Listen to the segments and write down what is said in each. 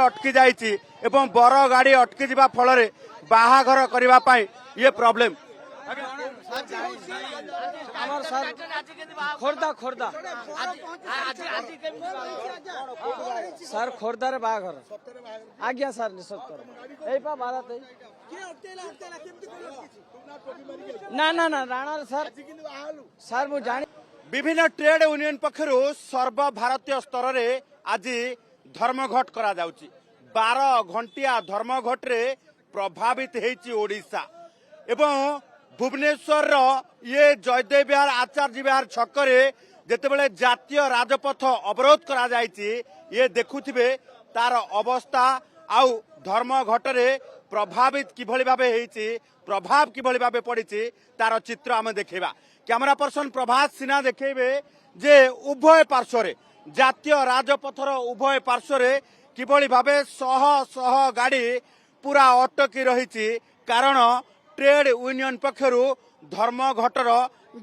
अटकी जाइछि एवं बर गाड़ी अटकी जिबा फल बाहाघर करबा पाई ये प्रॉब्लम खोर्धा खोर्धा सर खोर्धार बाघर आज्ञा सर निश्चित भारत ना ना ना राणा सर सर मु जानी विभिन्न ट्रेड यूनियन पक्षर सर्वभारतीय स्तर में आज धर्मघट करा जाउची 12 घंटिया धर्मघट रे प्रभावित हेची ओडिशा एवं भुवनेश्वर ये जयदेव विहार आचार्य विहार छकरे जेतेबेले जातीय राजपथ अवरोध करा जायछि ये देखुथिबे तार अवस्था आउ धर्मघट रे प्रभावित किभଳି भाबे हेछि प्रभाव किभଳି भाबे पड़िछि तार चित्र आमे देखैबा कैमरा पर्सन प्रभात सिन्हा देखैबे जे उभय पार्श्वरे जातीय राजपथर उभय पार्श्वरे किभଳି भाबे शह शह गाड़ी पूरा अटकी रहिछि कारण ट्रेड यूनियन पक्षरु धर्मघटर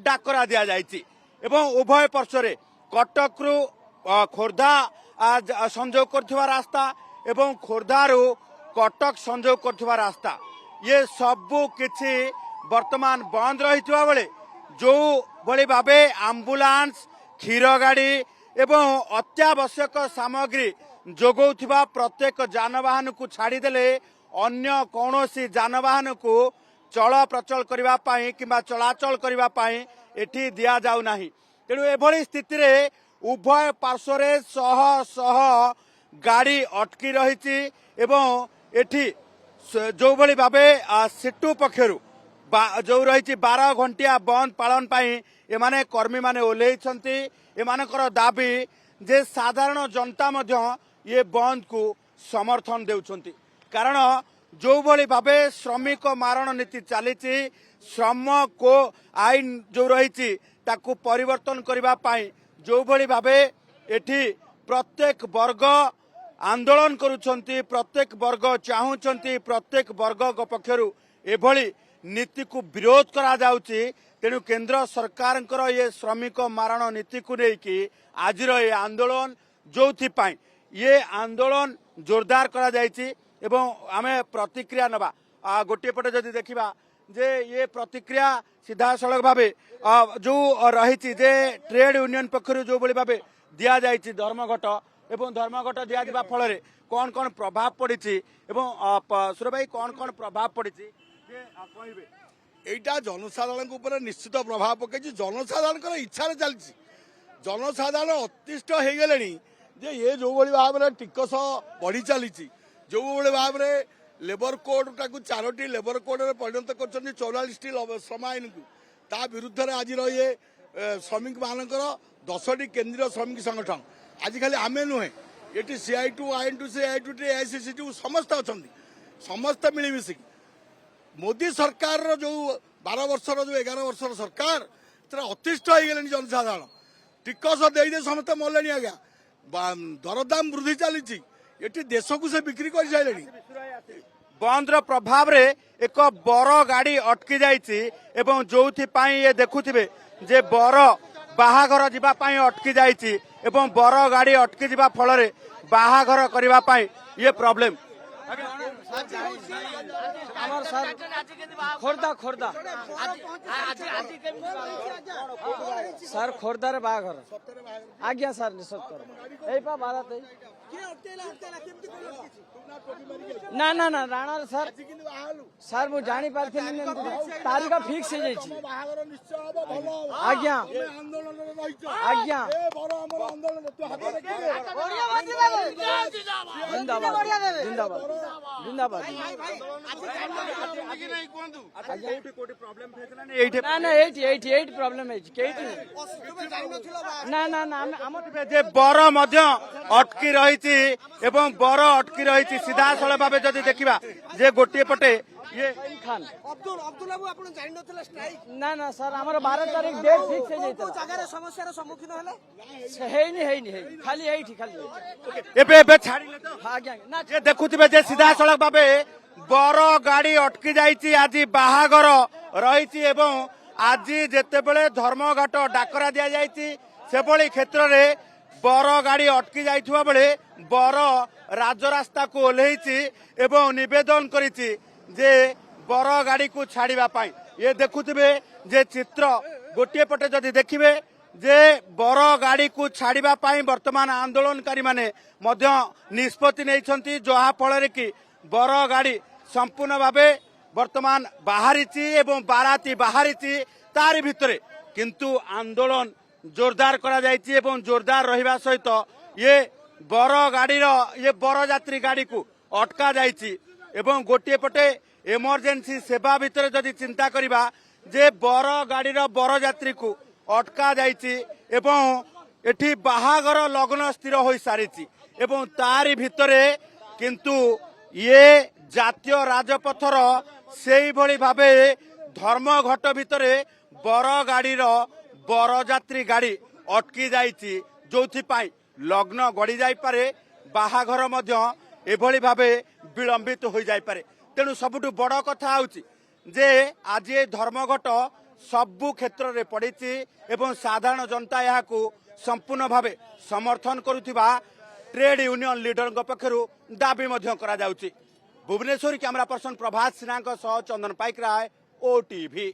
डाकरा दिया जाइछि एवं उभय पार्श्वरे कटकरू खोर्धा संजोग करथिबा रास्ता एवं खोर्धारू कटक संजोग करथिबा रास्ता ये सबु किछि वर्तमान बंद रहिथिबा बेले जो भली भाबे एम्बुलेंस क्षीर गाड़ी एवं अत्यावश्यक सामग्री जोगौथिबा प्रत्येक जानवाहन को छाड़ीदेले अन्य कौनसी जानवाहन को चल प्रचल करबा पाई किंबा चलाचल करबा पाई एठी दिया जाउ नाही तेणु एभली स्थिति रे उभय पार्श्वरे शह शह गाड़ी अटकी रहिछि एवं एठी जो भली भाबे सिटू पक्षरु जो रही 12 घंटिया बंद पालन पाई एमाने कर्मी माने ओल्लेइछंती एमानकर दाबी जे साधारण जनता मध्य ये बंद को समर्थन देउछंती कारण जो भली भाबे श्रमिक मारण नीति चली श्रम को आईन जो रही ताकू परिवर्तन करबा पाई जो भली भाबे एठी प्रत्येक वर्ग आंदोलन करुछंती प्रत्येक वर्ग चाहूछंती प्रत्येक वर्ग पक्षरु एभली नीति को विरोध करा जाउची तेणु केंद्र सरकार ये श्रमिक मारण नीति को लेकिन आज ये आंदोलन जो ये आंदोलन जोरदार करा जाइछि एवं आमे प्रतिक्रिया नबा गोटे पटे जदि देखिबा जे ये प्रतिक्रिया सीधा सड़क भावे जो रही जे ट्रेड यूनियन पक्षर जो भली भावे दिया जाइछि धर्मघट एवं धर्मघट दिया दिबा फल कौन कौन प्रभाव पड़ी एवं सुर भाई कौन कौन प्रभाव पड़ी एटा जनसाधारण ऊपर निश्चित प्रभाव पकई जनसाधारण इच्छा चलती जनसाधारण अतिष्ठ हो गले जे ये जो भाव में टिकस बढ़ी चली जो भाव में लेबर कोड टाक 4टी लेबर कोड में परिणत कर 44टी श्रम आईन को ता विरुद्ध में आज ये श्रमिक मानकर 10टी केंद्रीय श्रमिक संगठन आज खाली आमे नुहे ये CI2 IN2 CI2 AICCT समस्त अच्छा समस्त मिलमिशिकी मोदी सरकार जो 12 वर्षर जो 11 वर्षर सरकार अतिष्ठ हो गले जनसाधारण टिकस दे समस्त मले आज्ञा दरदाम वृद्धि चली ये देश को से बिक्री कर सारे बंद प्रभाव रे एक बर गाड़ी अटकी जाइछि एवं जोथि पाई ये देखुथिबे जे बर बाहाघर जिबा पाई अटकी जाइछि एवं बर गाड़ी अटकी जिबा फल रे बाहाघर करबा पाई ये प्रॉब्लम खोर्धा खोर्धा सर खोर्धार बाघर आज्ञा सर निश्चित भारत ना ना ना राणा सर सर मु जानी पारथि तारीख फिक्स हो जाइछि आज्ञा आज्ञा जिंदाबाद जिंदाबाद जिंदाबाद ना ना 88 प्रॉब्लम है ना ना ना जे बर मध्य अटकी रही एवं बर अटकी रही सीधा सड़क भाव जदि देखा जे गोटे पटे ये खान ना ना सर हमारा 12 तारीख डेट फिक्स हो जाता समस्या सम्मुखीन खाली छाड़िले तो ना जे देखुथिबे जे सीधा सड़क भाव बर गाड़ी अटकी जाइछि आज बाहागर रही एवं आज जेतेबेले धर्मघट डाकरा दिया जाइछि सेभली क्षेत्र रे बर गाड़ी अटकी जाइथुवा बेले बर राजरास्ता को ओल्हेइछि एवं निवेदन करिछि जे बर गाड़ी को छाड़िबा पाई। ये देखुथिबे जे चित्र गोटे पटे जदि देखिबे जे बर गाड़ी को छाड़िबा पाई वर्तमान आंदोलनकारी माने मध्य निष्पत्ति नेइछंती जहा फଳରେ कि बर गाड़ी संपूर्ण भावे वर्तमान बाहरिछि एवं बाराती बाहरिछि तारि भितरे किंतु आंदोलन जोरदार करा जायछि एवं जोरदार रहिबा सहित ये बर गाड़ी ये बर यात्री गाड़ी को अटका जायछि एवं गोटे पटे इमरजेंसी सेवा भितर जदि चिंता करिबा जे बर गाड़ीर बर यात्री को अटका जायछि एवं एठी बाहागर लग्न स्थिर होई सारिछि एवं तारि भितरे किंतु ये जातीय राजपथर सेही भली भाबे धर्मघट भितरे बर गाड़ीर बर यात्री गाड़ी अटकी जायछि जोथि पाई लग्न गड़ी जाई पारे बाहाघर मध्य एभली भाबे विलंबित हो जाई पारे। तेणु सबुठु बड़ कथा होछि जे आज ये धर्मघट सबु क्षेत्र में पड़ी एवं साधारण जनता यहाँ संपूर्ण भावे समर्थन करुथिबा ट्रेड यूनियन लीडर पक्षरु दाबी मध्य करा जाउछि। भुवनेश्वर कैमरा पर्सन प्रभात सिन्हा सह चंदन पाइक राय, ओटीवी।